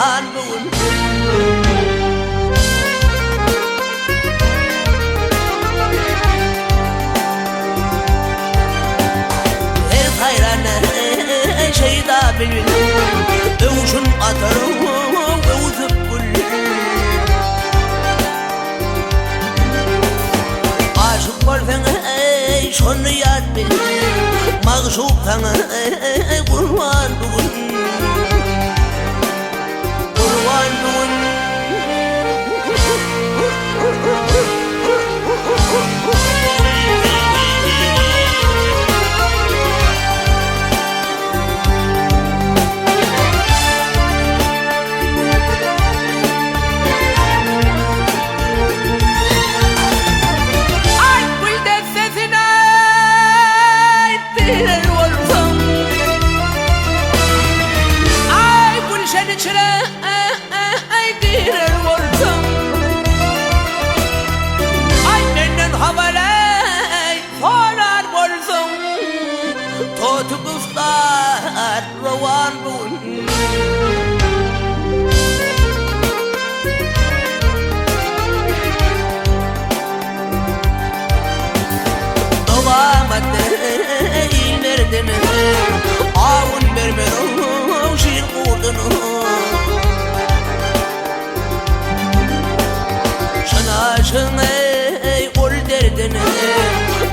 Perman bugün her hayrana şeyda bilbil Övüşün atarım övüzüp gül Aşık bolsan şonu yad bil Mağşup sana kurban bugün Kurban bugün Tukuslar rawan bun Doğamadı ilmerdini Avun vermedim şiir kurdunu Şınaşın ol derdini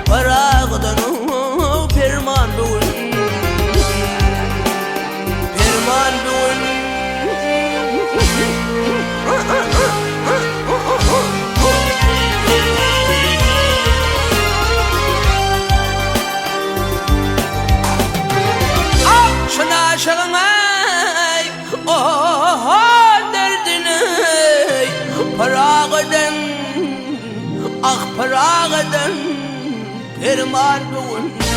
Parağıdan perman bun Parağıdan, ah parağıdan perman bugün